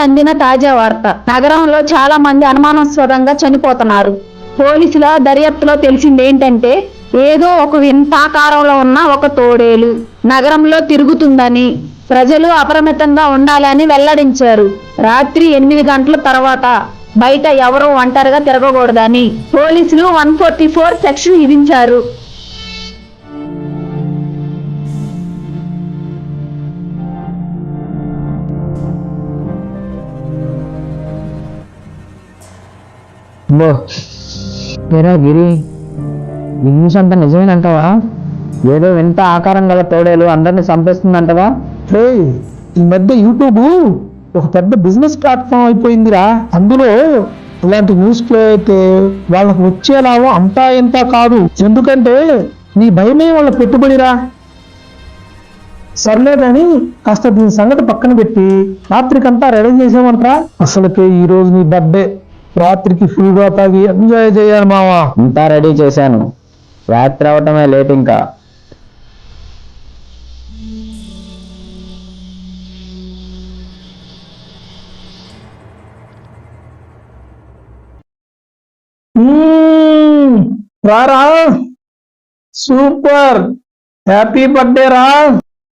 అందిన తాజా వార్త. నగరంలో చాలా మంది అనుమానాస్పదంగా చనిపోతున్నారు. పోలీసుల దర్యాప్తులో తెలిసింది ఏంటంటే ఏదో ఒక వింతాకారంలో ఉన్న ఒక తోడేలు నగరంలో తిరుగుతుందని, ప్రజలు అప్రమత్తంగా ఉండాలని వెల్లడించారు. రాత్రి 8 గంటల తర్వాత బయట ఎవరూ ఒంటరిగా తిరగకూడదని పోలీసులు 144 సెక్షన్ విధించారు. గిరి, ఈ న్యూస్ అంతా నిజమేనంటావా? ఏదో వింత ఆకారం గల తోడేలు అందరిని చంపేస్తుందంటవా? ఈ మధ్య యూట్యూబ్ ఒక పెద్ద బిజినెస్ ప్లాట్ఫామ్ అయిపోయిందిరా. అందులో ఇలాంటి న్యూస్లో అయితే వాళ్ళకు వచ్చే లాభం అంతా ఇంత కాదు. ఎందుకంటే నీ భయమే వాళ్ళ పెట్టుబడిరా. సర్లే కానీ కాస్త దీని సంగతి పక్కన పెట్టి రాత్రికంతా రెడీ చేసామంటరా. అసలుకే ఈ రోజు నీ బర్త్డే. రాత్రికి ఫుల్గా తాగి ఎంజాయ్ చేయాలి మావా. అంతా రెడీ చేశాను. రాత్రి అవటమే లేట్ ఇంకా. రారా, సూపర్, హ్యాపీ బర్త్డే రా,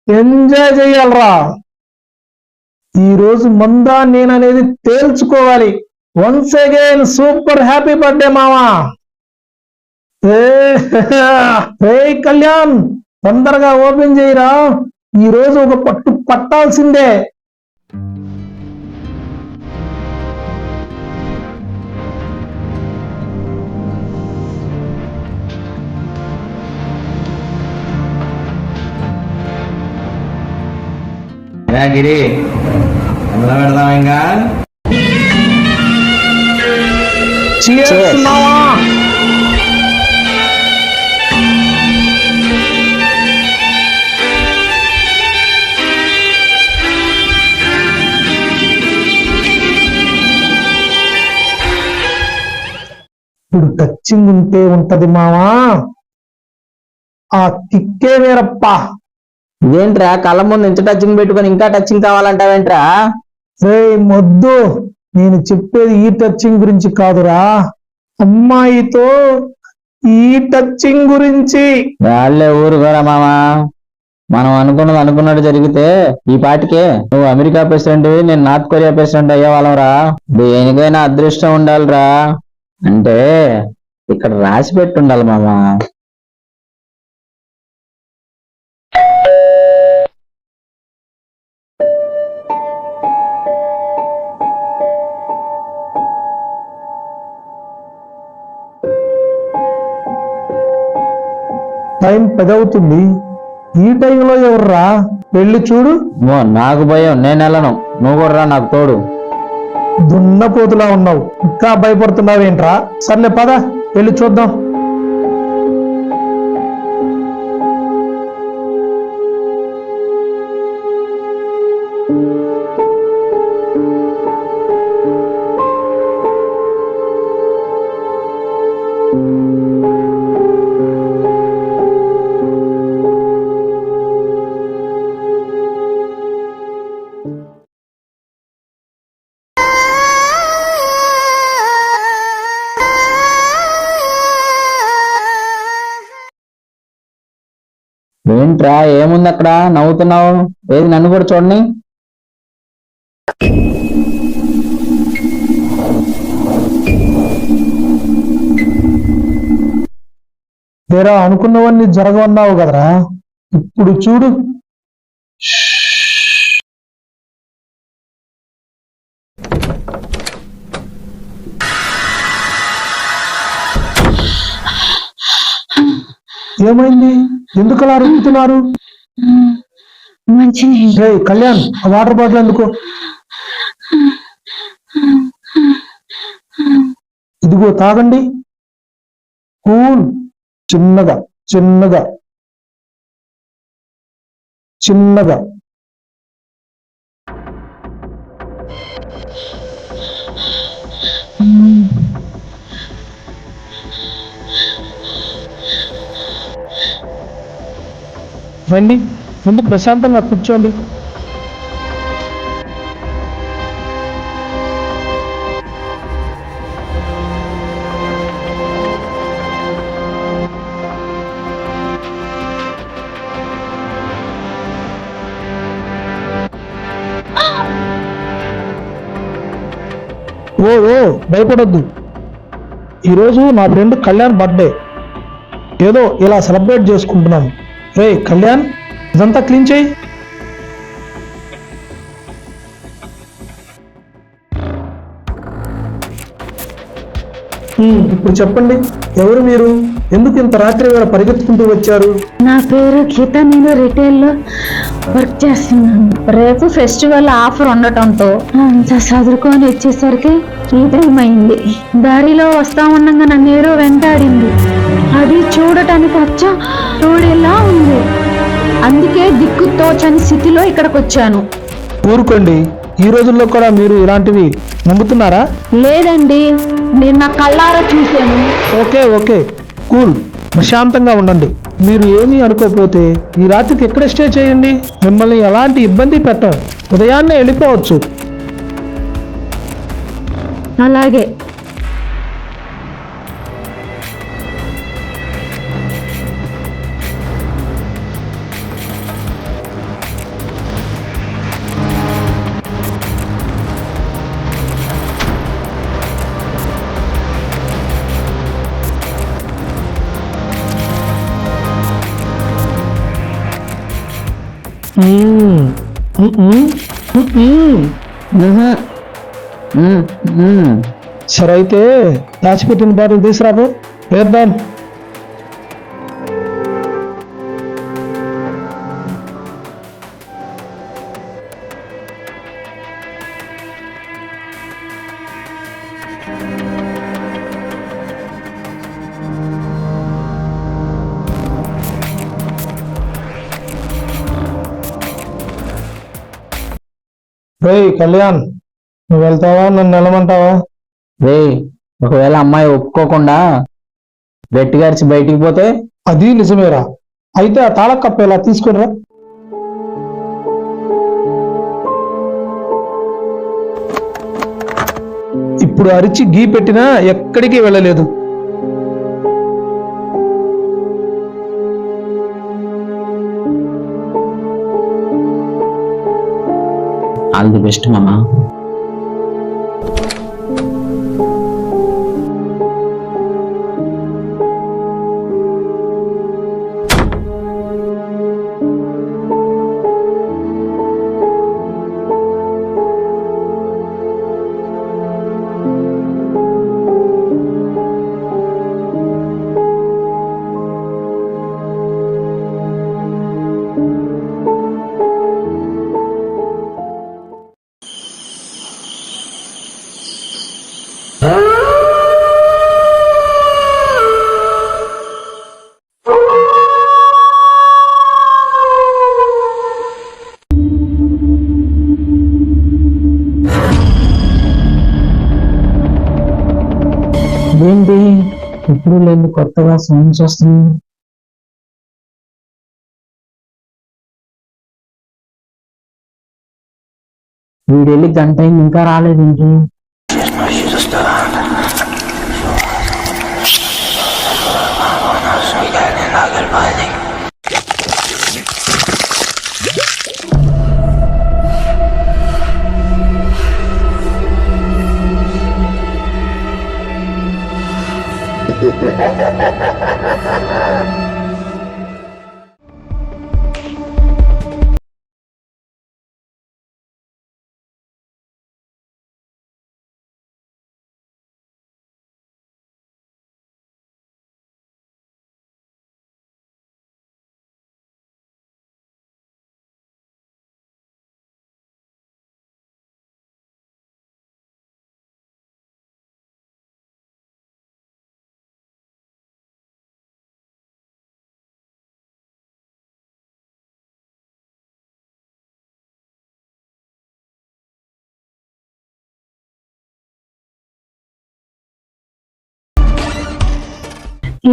ఎంజాయ్ చెయ్యాలరా. ఈ రోజు మందా నేననేది తేల్చుకోవాలి. Once again super happy birthday మావా. కళ్యాణ్, తొందరగా ఓపెన్ చేయరా. ఈ రోజు ఒక పట్టు పట్టాల్సిందే. గిరి, అందులో పెడదాం ఇంకా. Cheers, మావా. ఇప్పుడు టచ్చింగ్ ఉంటే ఉంటది మావా, ఆ కిక్కే వేరప్పా. ఇదేంట్రా, కళ్ళ ముందు ఇంత టచింగ్ పెట్టుకొని ఇంకా టచింగ్ కావాలంటావేంట్రా? మొద్దు, నేను చెప్పేది ఈ టచింగ్ గురించి కాదురా, అమ్మాయితో ఈ టచింగ్ గురించి. వాళ్ళే ఊరుకోరా మామా. మనం అనుకున్నది అనుకున్నట్టు జరిగితే ఈ పాటికే నువ్వు అమెరికా ప్రెసిడెంట్, నేను నార్త్ కొరియా ప్రెసిడెంట్ అయ్యేవాళ్ళంరా. దేనికైనా అదృష్టం ఉండాలిరా. అంటే ఇక్కడ రాసి పెట్టి ఉండాలి మామా. టైం 10 అవుతుంది. ఈ టైంలో ఎవర్రా? వెళ్ళి చూడు. నాకు భయం, నేను వెళ్ళను. నువ్వు కూడా రా నాకు తోడు. దున్నపోతులా ఉన్నావు, ఇంకా భయపడుతున్నావేంట్రా? సర్లే పద, వెళ్ళి చూద్దాం. ఏంట్రా, ఏముంది అక్కడ నవ్వుతున్నావు? ఏది, నన్ను కూడా చూడండి. వేరే అనుకున్నవన్నీ జరగవన్నావు కదరా, ఇప్పుడు చూడు. ఏమైంది? ఎందుకు అలా రుక్కుతున్నారు? కళ్యాణ్, ఆ వాటర్ బాటిల్ ఎందుకు? ఇదిగో తాగండి. కూల్. చిన్నగా చిన్నగా చిన్నగా. రండి, ముందు ప్రశాంతంగా కూర్చోండి. ఓ భయపడొద్దు. ఈరోజు నా ఫ్రెండ్ కళ్యాణ్ బర్త్డే, ఏదో ఇలా సెలబ్రేట్ చేసుకుంటున్నాం. రే కళ్యాణ్, ఇదంతా క్లీన్ చేయి. ఇప్పుడు చెప్పండి, ఎవరు మీరు? ఎందుకు ఇంత రాత్రి వేళ పరిగెత్తుకుంటూ వచ్చారు? నా పేరు గీత, నేను రిటైల్ లో వర్క్ చేస్తున్నాను. రేపు ఫెస్టివల్ ఆఫర్ ఉండటంతో అంతా చదువుకొని వచ్చేసరికి ఈ టైం అయింది. దారిలో వస్తా ఉండగా నన్ను ఏదో వెంటాడింది. అది చూడటానికి అచ్చ తోడేలా ఉంది. అందుకే దిక్కు తోచని స్థితిలో ఇక్కడికి వచ్చాను. ఊరుకోండి, ఈ రోజుల్లో కూడా మీరు ఇలాంటివి నమ్ముతున్నారా? లేదండి, నేను నా కళ్ళారా చూశాను. ఓకే కూల్, ప్రశాంతంగా ఉండండి. మీరు ఏమీ అనుకోకపోతే ఈ రాత్రికి ఎక్కడ స్టే చేయండి. మిమ్మల్ని ఎలాంటి ఇబ్బంది పెట్టం. ఉదయాన్నే వెళ్ళిపోవచ్చు. అలాగే. సరే అయితే దాచిపెట్టిన బాటిల్ తీసుకురాబో, వేద్దాం. రే కళ్యాణ్, నువ్వు వెళ్తావా, నన్ను వెళ్ళమంటావా? రే, ఒకవేళ అమ్మాయి ఒప్పుకోకుండా గట్టిగా అరిచి బయటికి పోతే? అది నిజమేరా. అయితే ఆ తాళ కప్ప ఇలా తీసుకునిరా. ఇప్పుడు అరిచి గీ పెట్టినా ఎక్కడికి వెళ్ళలేదు. ఆల్ ది బెస్ట్ మామా. ఏంటి ఇప్పుడు లేదు, కొత్తగా సౌండ్స్ వస్తుంది. వీడెళ్ళి గంట అయింది, ఇంకా రాలేదేంటి?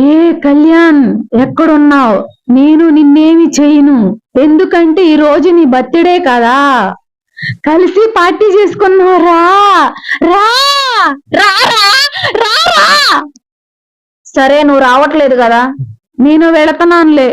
ఏ కళ్యాణ్, ఎక్కడున్నావు? నేను నిన్నేమి చేయను. ఎందుకంటే ఈ రోజు నీ బర్త్డే కదా, కలిసి పార్టీ చేసుకున్నావు. రా రా రా రా రా. సరే, నువ్వు రావట్లేదు కదా, నేను వెళుతున్నానులే.